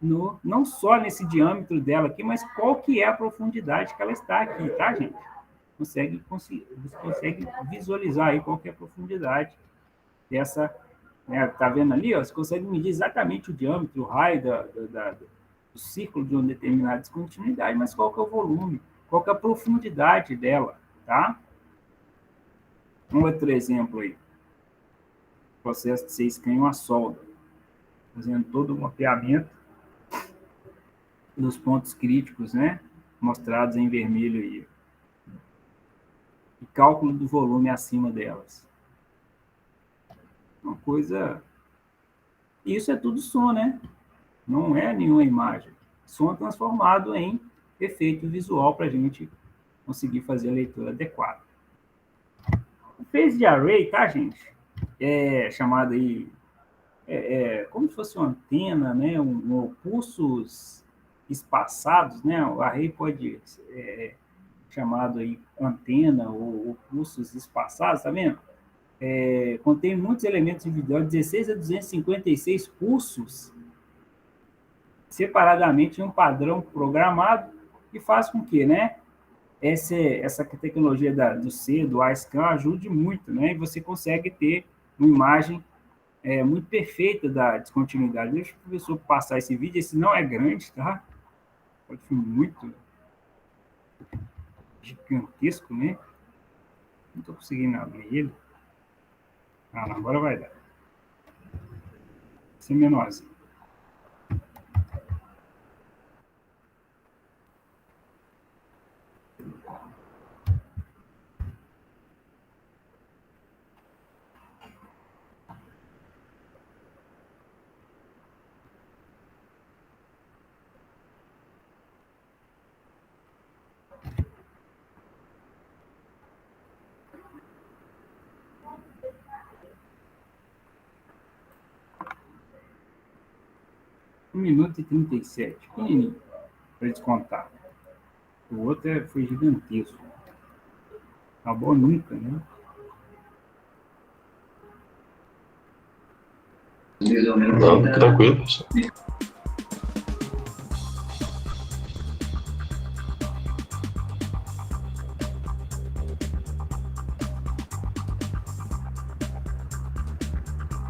não só nesse diâmetro dela aqui, mas qual que é a profundidade que ela está aqui, tá, gente? Você consegue visualizar aí qual que é a profundidade dessa, né? Tá vendo ali, ó? Você consegue medir exatamente o diâmetro, o raio do círculo de uma determinada descontinuidade, mas qual que é o volume, qual que é a profundidade dela, tá? Um outro exemplo aí. O processo de C-scan uma solda, fazendo todo o mapeamento dos pontos críticos, né? Mostrados em vermelho aí. E cálculo do volume acima delas. Uma coisa... Isso é tudo som, né? Não é nenhuma imagem. Som transformado em efeito visual para a gente conseguir fazer a leitura adequada. O phased array, tá, gente? É chamado aí... como se fosse uma antena, né? Pulsos espaçados, né? O array pode ser chamado aí antena ou pulsos espaçados, tá vendo? Contém muitos elementos individuais, 16 a 256 pulsos, separadamente em um padrão programado, e faz com que, né, essa tecnologia do C, do iScan, ajude muito, né? E você consegue ter uma imagem muito perfeita da descontinuidade. Deixa o professor passar esse vídeo, esse não é grande, tá? Pode ser muito gigantesco, né? Não estou conseguindo abrir ele. Ah, não, agora vai dar. Esse é menorzinho. Um minuto e 37, pequenininho, para descontar. O outro foi gigantesco. Acabou nunca, né? Não, tranquilo, professor.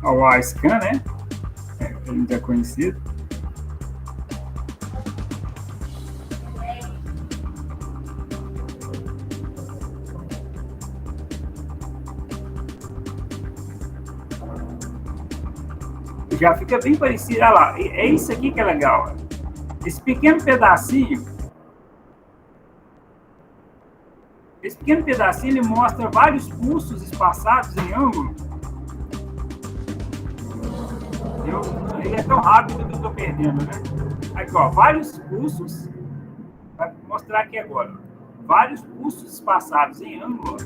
O iScan, né? Ele já é conhecido. Já fica bem parecido. Olha lá, é isso aqui que é legal. Esse pequeno pedacinho, ele mostra vários pulsos espaçados em ângulo. Ele é tão rápido que eu estou perdendo, né? Aqui, ó, vários pulsos. Vai mostrar aqui agora. Vários pulsos espaçados em ângulo.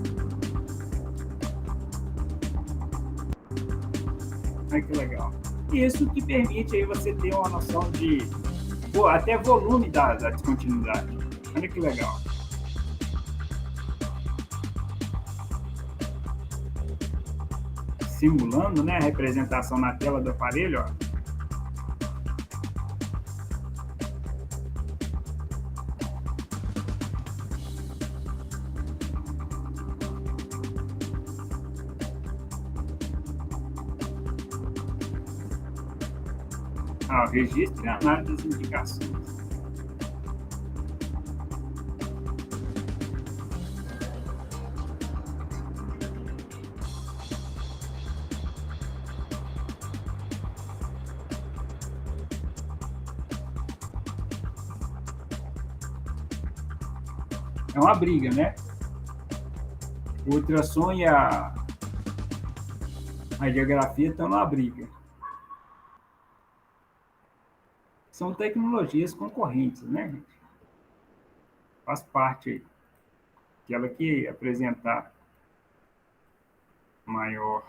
Olha que legal. Isso que permite aí você ter uma noção de até volume da descontinuidade. Olha que legal. Simulando, né, a representação na tela do aparelho, ó. Registro e análise das indicações. É uma briga, né? O ultrassom e a radiografia estão numa briga. São tecnologias concorrentes, né, gente? Faz parte aí. Aquela que apresentar maior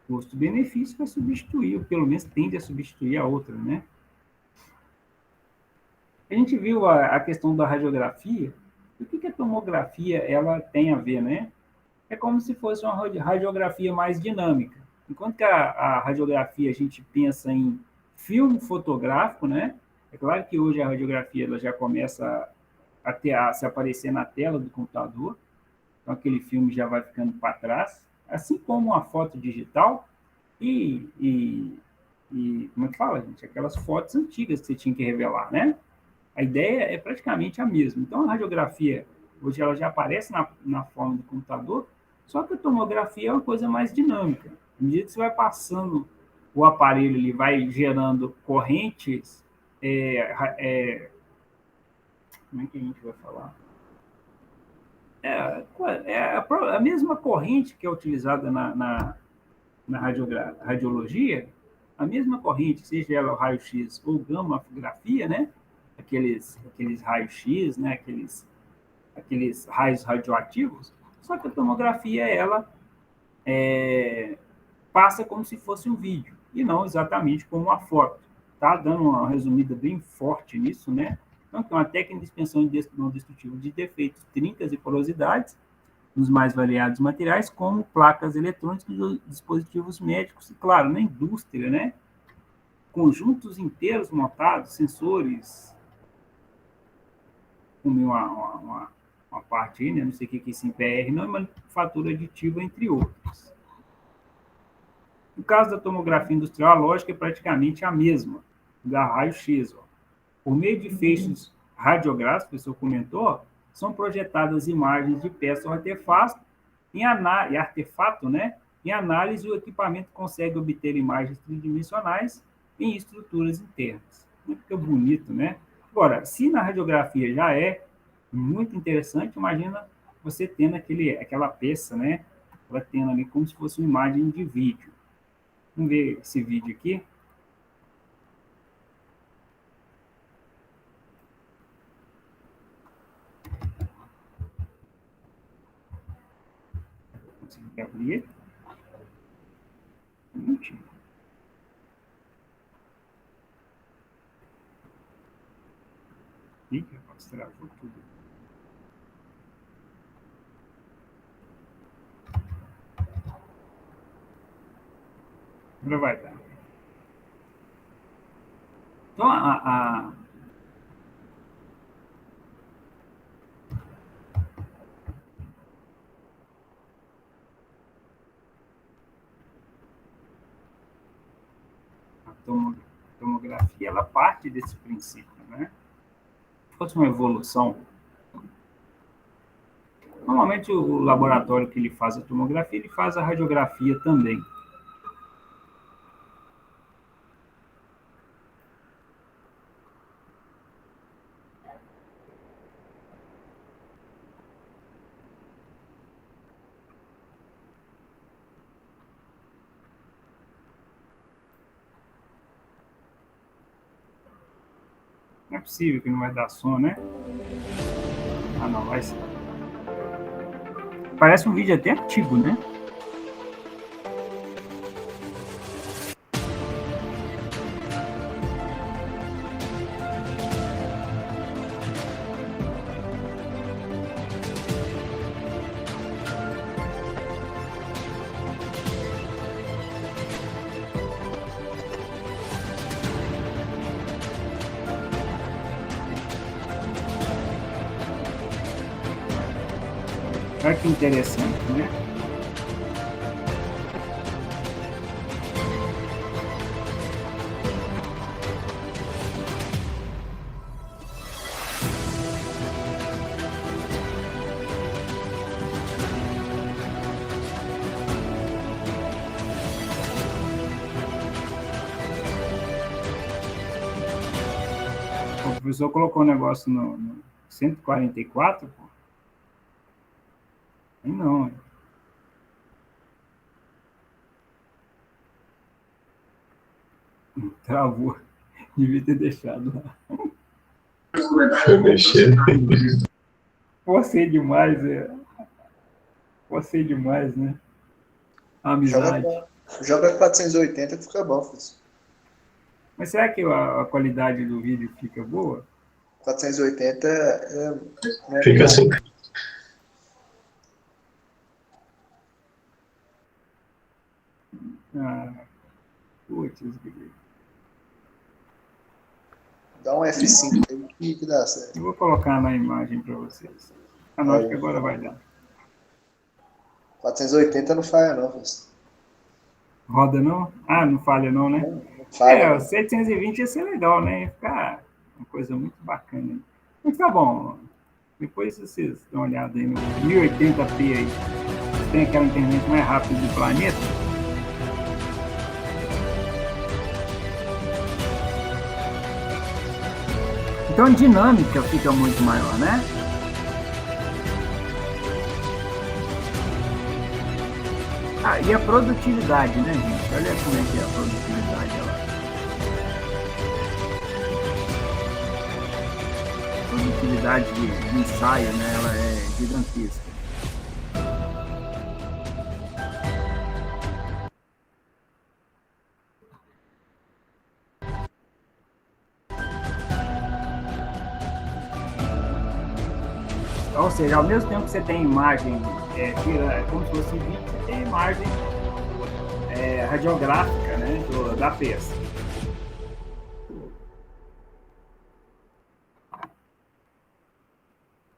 custo-benefício vai substituir, ou pelo menos tende a substituir a outra, né? A gente viu a questão da radiografia. O que a tomografia ela tem a ver, né? É como se fosse uma radiografia mais dinâmica. Enquanto que a radiografia a gente pensa em filme fotográfico, né? É claro que hoje a radiografia ela já começa a se aparecer na tela do computador, então aquele filme já vai ficando para trás, assim como a foto digital e como é que fala, gente? Aquelas fotos antigas que você tinha que revelar, né? A ideia é praticamente a mesma. Então a radiografia hoje ela já aparece na forma do computador, só que a tomografia é uma coisa mais dinâmica. À medida que você vai passando o aparelho, ele vai gerando correntes. Como é que a gente vai falar? A mesma corrente que é utilizada na radiologia, a mesma corrente, seja ela o raio-x ou gamografia, né? Aqueles raios-x, né? Aqueles raios radioativos, só que a tomografia, ela passa como se fosse um vídeo, e não exatamente como uma foto. Tá dando uma resumida bem forte nisso, né? Então, é uma técnica de expansão não destrutiva de defeitos, trincas e porosidades nos mais variados materiais, como placas eletrônicas e dispositivos médicos, e, claro, na indústria, né? Conjuntos inteiros montados, sensores, comer uma parte aí, né? Não sei o que é esse IPR, não é manufatura aditiva, entre outros. No caso da tomografia industrial, a lógica é praticamente a mesma, da raio-x. Por meio de feixes radiográficos, que o senhor comentou, são projetadas imagens de peça ou artefato, e artefato, né? Em análise, o equipamento consegue obter imagens tridimensionais em estruturas internas. Muito bonito, né? Agora, se na radiografia já é muito interessante, imagina você tendo aquela peça, né? Ela tendo ali como se fosse uma imagem de vídeo. Vamos ver esse vídeo aqui. Consegui abrir. Um minutinho. Ih, rapaz, travou tudo. Agora vai dar. Então, a tomografia, ela parte desse princípio, né? Se fosse uma evolução, normalmente o laboratório que ele faz a tomografia, ele faz a radiografia também. Não é possível que não vai dar som, né? Ah, não, vai ser. Parece um vídeo até antigo, né? Olha que interessante, né? O professor colocou um negócio no 144, pô. Não. Travou. Devia ter deixado lá. Foi mexer. Forcei demais, Forcei demais, né? A amizade. Joga 480 que fica bom, filho. Mas será que a qualidade do vídeo fica boa? 480 é Fica assim. Ah, putz, dá um F5 aí que dá certo. eu vou colocar na imagem para vocês. Acho que agora vai dar. 480 não falha não, filho. Roda não? Ah, não falha não, né? Não falha. O 720 ia ser legal, né? Ia ficar uma coisa muito bacana. Mas tá bom. Depois vocês dão uma olhada aí no 1080p aí. Tem aquela internet mais rápida do planeta. Então a dinâmica fica muito maior, né? Ah, e a produtividade, né, gente? Olha como é que é a produtividade lá. A produtividade de ensaio, né? Ela é gigantesca. Ou seja, ao mesmo tempo que você tem imagem, como se fosse vídeo, você tem imagem radiográfica, né, da peça.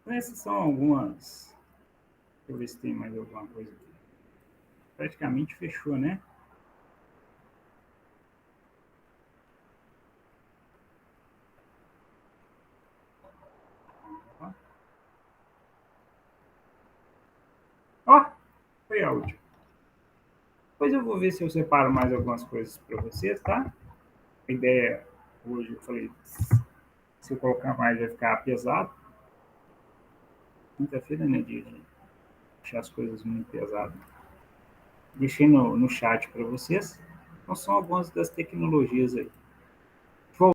Então, essas são algumas. Deixa eu ver se tem mais alguma coisa aqui. Praticamente fechou, né? Ó, foi a última. Depois eu vou ver se eu separo mais algumas coisas para vocês, tá? A ideia hoje, eu falei, se eu colocar mais vai ficar pesado. Quinta-feira, né, dia de deixar as coisas muito pesadas. Deixei no chat para vocês. Então, são algumas das tecnologias aí.